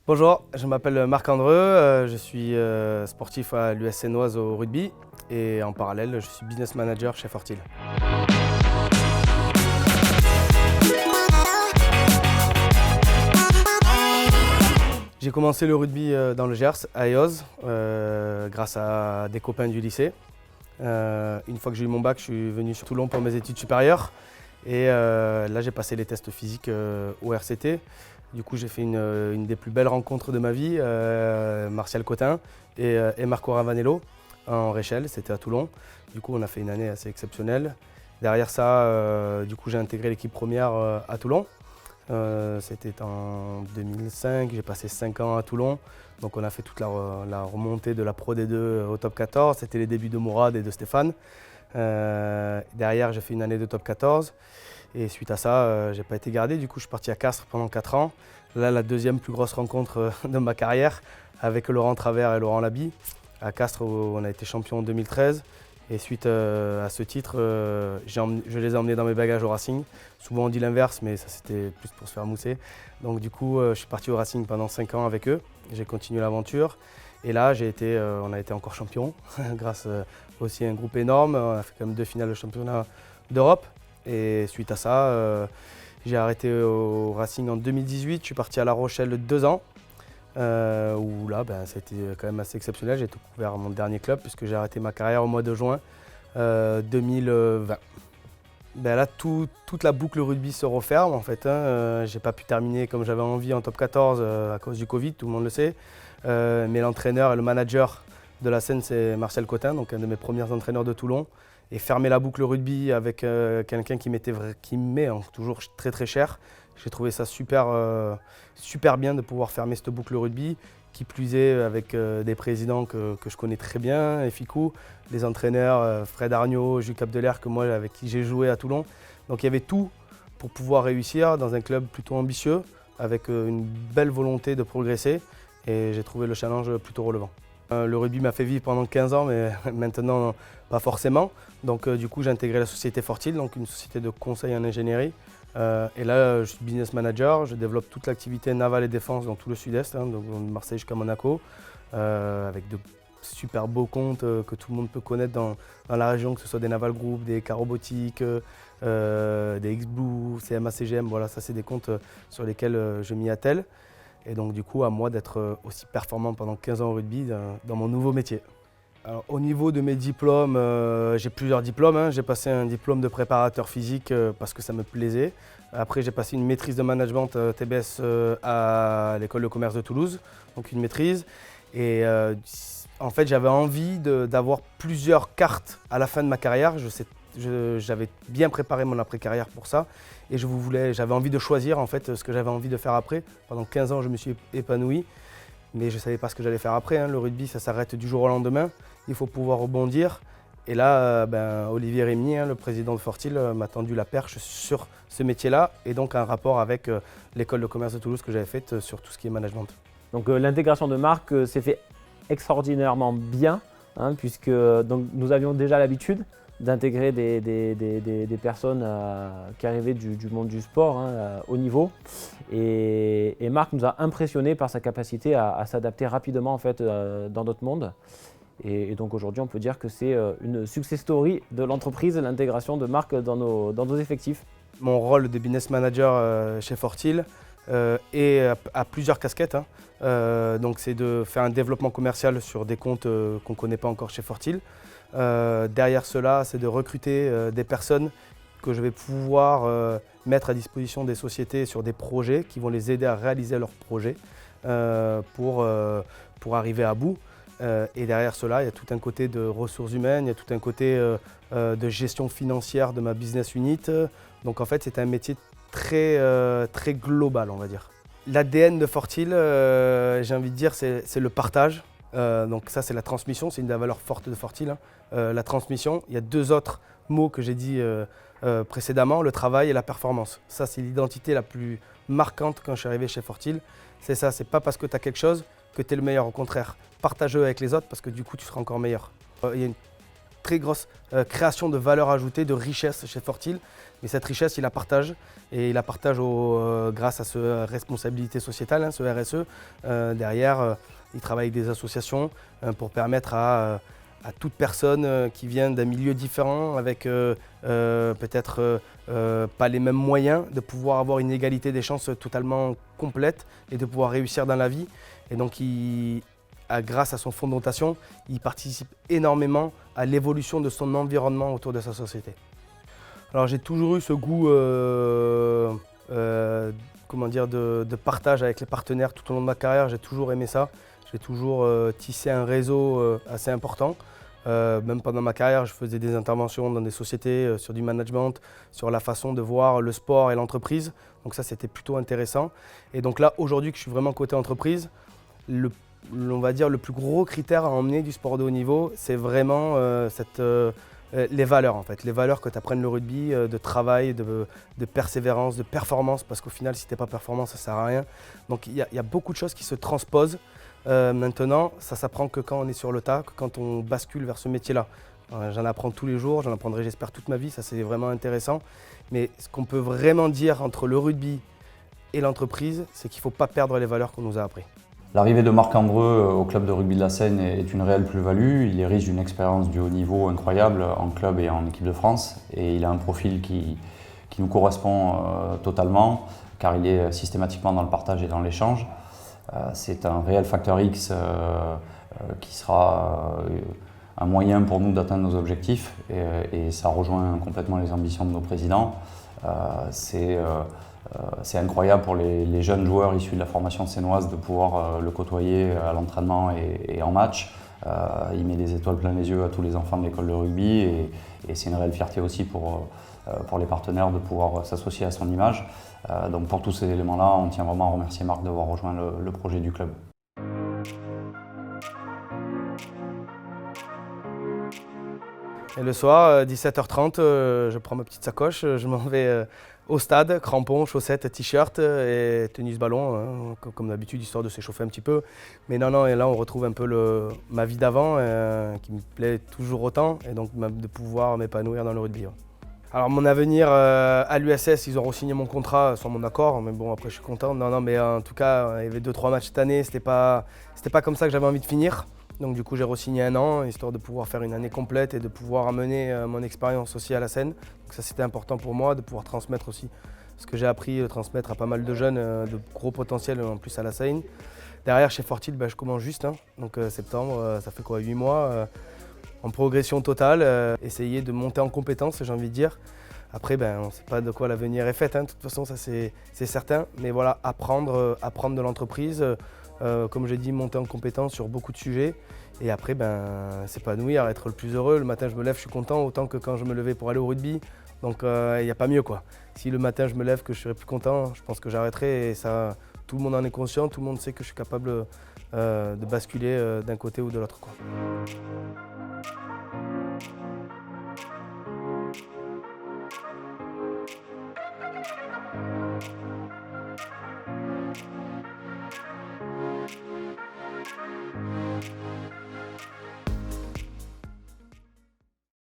Bonjour, je m'appelle Marc Andreu, je suis sportif à l'US Seine-Oise au rugby et en parallèle je suis business manager chez Fortil. J'ai commencé le rugby dans le Gers, à Eoz, grâce à des copains du lycée. Une fois que j'ai eu mon bac, je suis venu sur Toulon pour mes études supérieures et là j'ai passé les tests physiques au RCT. Du coup, j'ai fait une des plus belles rencontres de ma vie, Martial Cotin et Marco Ravanello en Réchelle, c'était à Toulon. Du coup, on a fait une année assez exceptionnelle. Derrière ça, du coup, j'ai intégré l'équipe première à Toulon. C'était en 2005, j'ai passé 5 ans à Toulon. Donc on a fait toute la remontée de la Pro D2 au top 14. C'était les débuts de Mourad et de Stéphane. Derrière, j'ai fait une année de top 14. Et suite à ça, je n'ai pas été gardé. Du coup, je suis parti à Castres pendant 4 ans. Là, la deuxième plus grosse rencontre de ma carrière avec Laurent Travers et Laurent Laby. À Castres, on a été champion en 2013. Et suite à ce titre, je les ai emmenés dans mes bagages au Racing. Souvent on dit l'inverse, mais ça c'était plus pour se faire mousser. Donc du coup, je suis parti au Racing pendant 5 ans avec eux. J'ai continué l'aventure. Et là, on a été encore champion, grâce aussi à un groupe énorme. On a fait quand même 2 finales de championnat d'Europe. Et suite à ça, j'ai arrêté au Racing en 2018. Je suis parti à La Rochelle 2 ans. Où là, c'était quand même assez exceptionnel. J'ai découvert mon dernier club puisque j'ai arrêté ma carrière au mois de juin 2020. Là, toute la boucle rugby se referme en fait. J'ai pas pu terminer comme j'avais envie en top 14 à cause du Covid, tout le monde le sait. Mais l'entraîneur et le manager de la scène, c'est Martial Cotin, donc un de mes premiers entraîneurs de Toulon. Et fermer la boucle rugby avec quelqu'un qui m'est toujours très très cher. J'ai trouvé ça super bien de pouvoir fermer cette boucle rugby, qui plus est avec des présidents que je connais très bien, Efikou, les entraîneurs Fred Arnaud, Jules Capdelaire, avec qui j'ai joué à Toulon. Donc il y avait tout pour pouvoir réussir dans un club plutôt ambitieux, avec une belle volonté de progresser, et j'ai trouvé le challenge plutôt relevant. Le rugby m'a fait vivre pendant 15 ans, mais maintenant pas forcément. Donc du coup j'ai intégré la société Fortil, donc une société de conseil en ingénierie. Et là, je suis business manager, je développe toute l'activité navale et défense dans tout le sud-est, donc de Marseille jusqu'à Monaco, avec de super beaux comptes que tout le monde peut connaître dans la région, que ce soit des Naval Group, des Carobotiques, des X-Blue, CMA CGM, voilà, ça c'est des comptes sur lesquels je m'y attelle. Et donc du coup, à moi d'être aussi performant pendant 15 ans au rugby dans mon nouveau métier. Alors, au niveau de mes diplômes, j'ai plusieurs diplômes. J'ai passé un diplôme de préparateur physique parce que ça me plaisait. Après, j'ai passé une maîtrise de management TBS à l'école de commerce de Toulouse, donc une maîtrise. Et en fait, j'avais envie d'avoir plusieurs cartes à la fin de ma carrière. J'avais bien préparé mon après-carrière pour ça. Et j'avais envie de choisir en fait ce que j'avais envie de faire après. Pendant 15 ans, je me suis épanoui. Mais je ne savais pas ce que j'allais faire après. Le rugby, ça s'arrête du jour au lendemain. Il faut pouvoir rebondir. Et là, Olivier Rémy, le président de Fortil, m'a tendu la perche sur ce métier-là et donc un rapport avec l'école de commerce de Toulouse que j'avais faite sur tout ce qui est management. Donc l'intégration de Marc s'est fait extraordinairement bien, puisque donc, nous avions déjà l'habitude d'intégrer des personnes qui arrivaient du monde du sport au niveau. Et Marc nous a impressionnés par sa capacité à s'adapter rapidement en fait, dans notre monde. Et donc aujourd'hui, on peut dire que c'est une success story de l'entreprise, l'intégration de Marc dans nos effectifs. Mon rôle de business manager chez Fortil est à plusieurs casquettes. Donc c'est de faire un développement commercial sur des comptes qu'on ne connaît pas encore chez Fortil. Derrière cela, c'est de recruter des personnes que je vais pouvoir mettre à disposition des sociétés sur des projets qui vont les aider à réaliser leurs projets pour arriver à bout. Et derrière cela, il y a tout un côté de ressources humaines, il y a tout un côté de gestion financière de ma business unit. Donc en fait, c'est un métier très global, on va dire. L'ADN de Fortil, j'ai envie de dire, c'est le partage. Donc ça, c'est la transmission, c'est une des valeurs fortes de Fortil. La transmission, il y a 2 autres mots que j'ai dit précédemment, le travail et la performance. Ça, c'est l'identité la plus marquante quand je suis arrivé chez Fortil. C'est ça, c'est pas parce que tu as quelque chose que tu es le meilleur, au contraire. Partage-le avec les autres parce que du coup, tu seras encore meilleur. Il y a une très grosse création de valeur ajoutée, de richesse chez Fortil. Mais cette richesse, il la partage. Et il la partage grâce à ce responsabilité sociétale, hein, ce RSE. Derrière, il travaille avec des associations pour permettre à toute personne qui vient d'un milieu différent, avec peut-être pas les mêmes moyens, de pouvoir avoir une égalité des chances totalement complète et de pouvoir réussir dans la vie. Et donc, grâce à son fonds de dotation, il participe énormément à l'évolution de son environnement autour de sa société. Alors j'ai toujours eu ce goût de partage avec les partenaires tout au long de ma carrière, j'ai toujours aimé ça. J'ai toujours tissé un réseau assez important. Même pendant ma carrière, je faisais des interventions dans des sociétés sur du management, sur la façon de voir le sport et l'entreprise. Donc ça, c'était plutôt intéressant. Et donc là, aujourd'hui que je suis vraiment côté entreprise, on va dire le plus gros critère à emmener du sport de haut niveau, c'est vraiment les valeurs en fait. Les valeurs que tu apprennes le rugby, de travail, de persévérance, de performance, parce qu'au final, si tu n'es pas performant, ça ne sert à rien. Donc il y a beaucoup de choses qui se transposent. Maintenant, ça s'apprend que quand on est sur le tas, que quand on bascule vers ce métier-là. J'en apprends tous les jours, j'en apprendrai j'espère toute ma vie, ça c'est vraiment intéressant. Mais ce qu'on peut vraiment dire entre le rugby et l'entreprise, c'est qu'il ne faut pas perdre les valeurs qu'on nous a apprises. L'arrivée de Marc Andreu au club de rugby de la Seine est une réelle plus-value. Il est riche d'une expérience du haut niveau incroyable en club et en équipe de France. Et il a un profil qui nous correspond totalement, car il est systématiquement dans le partage et dans l'échange. C'est un réel facteur X qui sera un moyen pour nous d'atteindre nos objectifs et ça rejoint complètement les ambitions de nos présidents. C'est incroyable pour les jeunes joueurs issus de la formation sénoise de pouvoir le côtoyer à l'entraînement et en match. Il met des étoiles plein les yeux à tous les enfants de l'école de rugby et c'est une réelle fierté aussi pour les partenaires de pouvoir s'associer à son image. Donc pour tous ces éléments-là, on tient vraiment à remercier Marc d'avoir rejoint le projet du club. Et le soir, 17h30, je prends ma petite sacoche, je m'en vais au stade, crampons, chaussettes, t-shirt et tennis ballon, hein, comme d'habitude, histoire de s'échauffer un petit peu. Mais non, et là on retrouve un peu ma vie d'avant qui me plaît toujours autant et donc de pouvoir m'épanouir dans le rugby. Ouais. Alors mon avenir à l'USS, ils auront signé mon contrat sans mon accord, mais bon après je suis content. Non, mais en tout cas, il y avait 2-3 matchs cette année, c'était pas comme ça que j'avais envie de finir. Donc du coup j'ai re-signé 1 an, histoire de pouvoir faire une année complète et de pouvoir amener mon expérience aussi à la Seine. Donc ça c'était important pour moi, de pouvoir transmettre aussi ce que j'ai appris, transmettre à pas mal de jeunes de gros potentiel en plus à la Seine. Derrière chez Fortil, je commence juste, hein. Donc septembre, ça fait quoi, 8 mois en progression totale, essayer de monter en compétences, j'ai envie de dire. Après, on ne sait pas de quoi l'avenir est fait, hein. De toute façon ça c'est certain, mais voilà, apprendre de l'entreprise. Comme j'ai dit, monter en compétence sur beaucoup de sujets et après s'épanouir, être le plus heureux. Le matin je me lève, je suis content autant que quand je me levais pour aller au rugby. Donc il n'y a pas mieux quoi. Si le matin je me lève que je serai plus content, je pense que j'arrêterai et ça, tout le monde en est conscient, tout le monde sait que je suis capable de basculer d'un côté ou de l'autre, quoi.